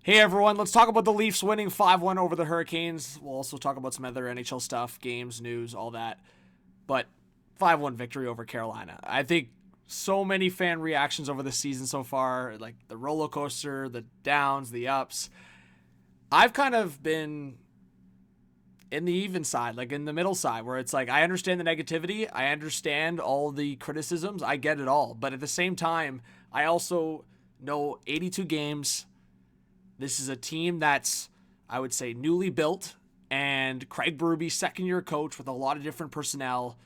Hey everyone, let's talk about the Leafs winning 5-1 over the Hurricanes. We'll also talk about some other NHL stuff, games, news, all that. But 5-1 victory over Carolina. I think so many fan reactions over the season so far, like the roller coaster, the downs, the ups. I've kind of been in the even side, like in the middle side, where it's like I understand the negativity, I understand all the criticisms, I get it all. But at the same time, I also know 82 games. This is a team that's, I would say, newly built, and Craig Berube, second-year coach with a lot of different personnel.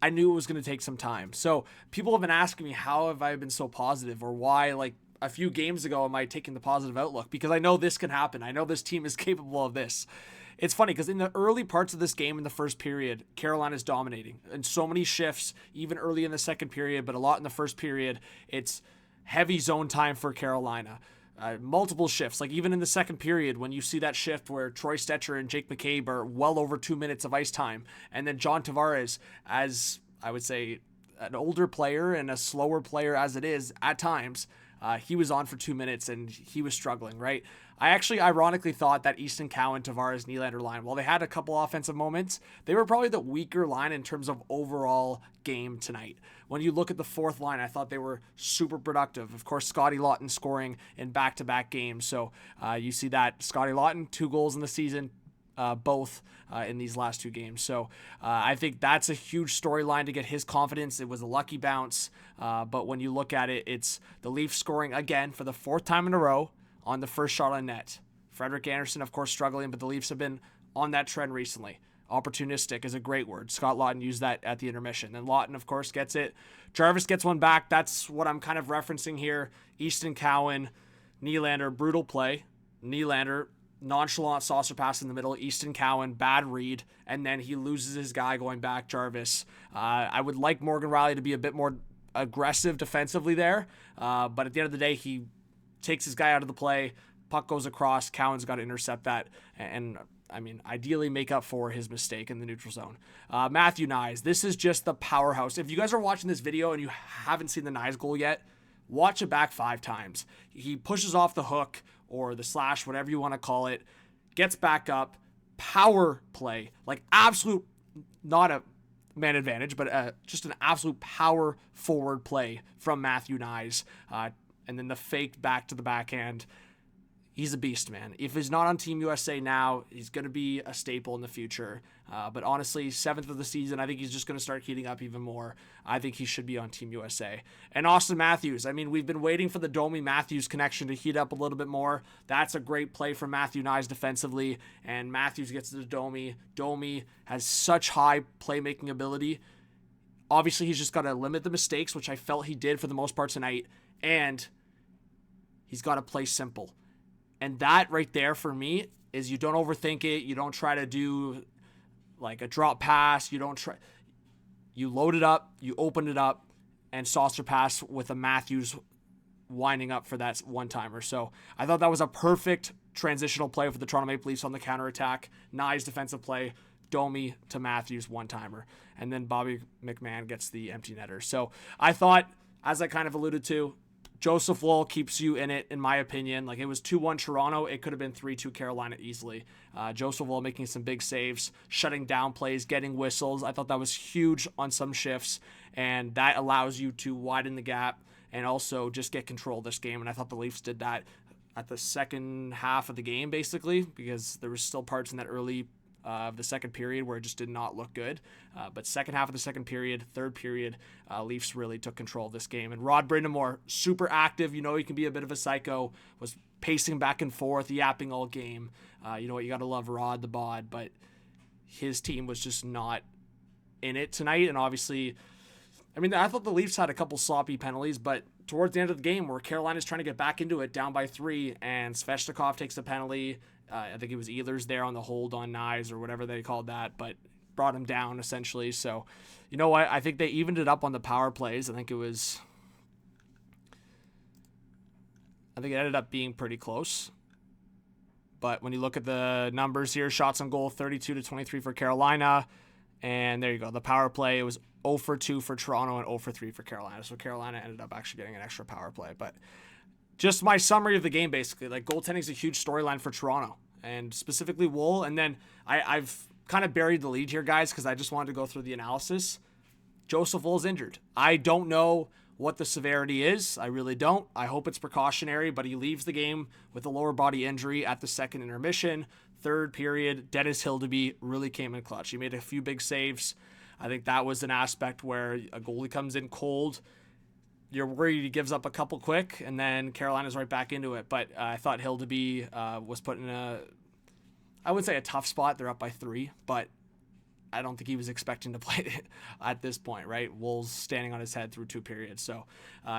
I knew it was going to take some time. So people have been asking me, how have I been so positive, or why, like a few games ago, am I taking the positive outlook? Because I know this can happen. I know this team is capable of this. It's funny because in the early parts of this game in the first period, Carolina's dominating. And so many shifts, even early in the second period, but a lot in the first period. It's heavy zone time for Carolina. Multiple shifts, like even in the second period when you see that shift where Troy Stecher and Jake McCabe are well over 2 minutes of ice time. And then John Tavares, as I would say, an older player and a slower player as it is at times, he was on for 2 minutes and he was struggling, right? I actually ironically thought that Easton Cowan, Tavares, Nylander line, while they had a couple offensive moments, they were probably the weaker line in terms of overall game tonight. When you look at the fourth line, I thought they were super productive. Of course, Scotty Lawton scoring in back-to-back games. So you see that Scotty Lawton, 2 goals in the season, both in these last 2 games. So I think that's a huge storyline to get his confidence. It was a lucky bounce. But when you look at it, it's the Leafs scoring again for the 4th time in a row on the first shot on net. Frederik Andersen, of course, struggling, but the Leafs have been on that trend recently. Opportunistic is a great word. Scott Lawton used that at the intermission. Then Lawton, of course, gets it. Jarvis gets one back. That's what I'm kind of referencing here. Easton Cowan, Nylander, brutal play. Nylander, nonchalant saucer pass in the middle. Easton Cowan, bad read. And then he loses his guy going back, Jarvis. I would like Morgan Rielly to be a bit more aggressive defensively there. But at the end of the day, he takes his guy out of the play. Puck goes across. Cowan's got to intercept that. And I mean, ideally make up for his mistake in the neutral zone. Matthew Knies, this is just the powerhouse. If you guys are watching this video and you haven't seen the Knies goal yet, watch it back 5 times. He pushes off the hook or the slash, whatever you want to call it, gets back up, power play, like absolute, not a man advantage, but just an absolute power forward play from Matthew Knies. And then the fake back to the backhand. He's a beast, man. If he's not on Team USA now, he's going to be a staple in the future. But honestly, 7th of the season, I think he's just going to start heating up even more. I think he should be on Team USA. And Austin Matthews. I mean, we've been waiting for the Domi-Matthews connection to heat up a little bit more. That's a great play from Matthew Knies defensively. And Matthews gets to the Domi. Domi has such high playmaking ability. Obviously, he's just got to limit the mistakes, which I felt he did for the most part tonight. And he's got to play simple. And that right there for me is you don't overthink it. You don't try to do like a drop pass. You load it up, you open it up, and saucer pass with a Matthews winding up for that one-timer. So I thought that was a perfect transitional play for the Toronto Maple Leafs on the counterattack. Nice defensive play. Domi to Matthews one-timer. And then Bobby McMahon gets the empty netter. So I thought, as I kind of alluded to, Joseph Woll keeps you in it, in my opinion. Like, it was 2-1 Toronto. It could have been 3-2 Carolina easily. Joseph Woll making some big saves, shutting down plays, getting whistles. I thought that was huge on some shifts, and that allows you to widen the gap and also just get control of this game. And I thought the Leafs did that at the second half of the game, basically, because there was still parts in that early of the second period where it just did not look good. But second half of the second period, third period, Leafs really took control of this game. And Rod Brind'Amour, super active. You know he can be a bit of a psycho. Was pacing back and forth, yapping all game. You know what? You got to love Rod the Bod. But his team was just not in it tonight. And obviously, I mean, I thought the Leafs had a couple sloppy penalties, but towards the end of the game where Carolina's trying to get back into it, down by 3, and Svechnikov takes a penalty. I think it was Ehlers there on the hold on Knies or whatever they called that, but brought him down essentially. So, you know what? I think they evened it up on the power plays. I think it ended up being pretty close. But when you look at the numbers here, shots on goal, 32-23 for Carolina. And there you go. The power play, it was 0 for 2 for Toronto and 0 for 3 for Carolina. So Carolina ended up actually getting an extra power play. But just my summary of the game, basically. Like, goaltending is a huge storyline for Toronto, and specifically Woll. And then I've kind of buried the lead here, guys, because I just wanted to go through the analysis. Joseph Woll's injured. I don't know what the severity is. I really don't. I hope it's precautionary, but he leaves the game with a lower body injury at the second intermission. Third period, Dennis Hildeby really came in clutch. He made a few big saves. I think that was an aspect where a goalie comes in cold. You're worried he gives up a couple quick, and then Carolina's right back into it. But I thought Hildeby was put in I would say a tough spot. They're up by 3, but I don't think he was expecting to play at this point, right? Woll's standing on his head through 2 periods. So,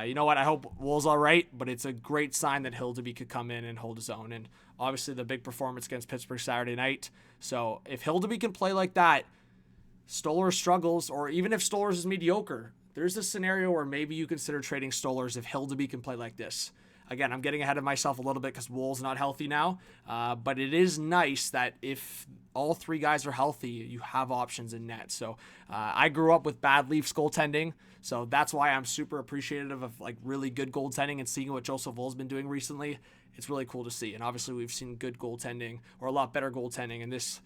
you know what? I hope Woll's all right, but it's a great sign that Hildeby could come in and hold his own. And obviously the big performance against Pittsburgh Saturday night. So if Hildeby can play like that, Stolar struggles, or even if Stolar's is mediocre, there's a scenario where maybe you consider trading Stolar's if Hildeby can play like this. Again, I'm getting ahead of myself a little bit because Woll's not healthy now, but it is nice that if all 3 guys are healthy, you have options in net. So I grew up with bad Leafs goaltending, so that's why I'm super appreciative of like really good goaltending, and seeing what Joseph Woll's been doing recently. It's really cool to see, and obviously we've seen good goaltending, or a lot better goaltending in this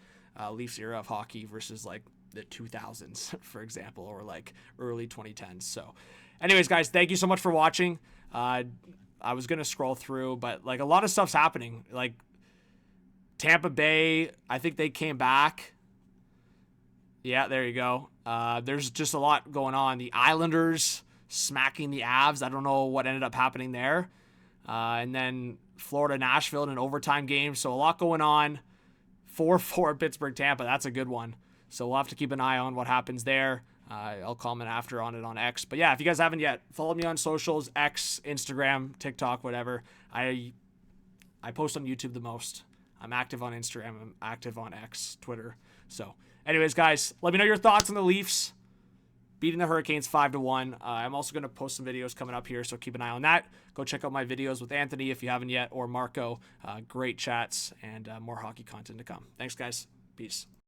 Leafs era of hockey versus like the 2000s, for example, or like early 2010s. So anyways, guys, thank you so much for watching. I was going to scroll through, but like a lot of stuff's happening. Like Tampa Bay, I think they came back. Yeah, there you go. There's just a lot going on. The Islanders smacking the Avs. I don't know what ended up happening there. And then Florida, Nashville in an overtime game. So a lot going on. 4-4 Pittsburgh, Tampa. That's a good one. So we'll have to keep an eye on what happens there. I'll comment after on it on X. But yeah, if you guys haven't yet, follow me on socials, X, Instagram, TikTok, whatever. I post on YouTube the most. I'm active on Instagram. I'm active on X, Twitter. So anyways, guys, let me know your thoughts on the Leafs beating the Hurricanes 5-1. I'm also going to post some videos coming up here, so keep an eye on that. Go check out my videos with Anthony if you haven't yet, or Marco. Great chats and more hockey content to come. Thanks, guys. Peace.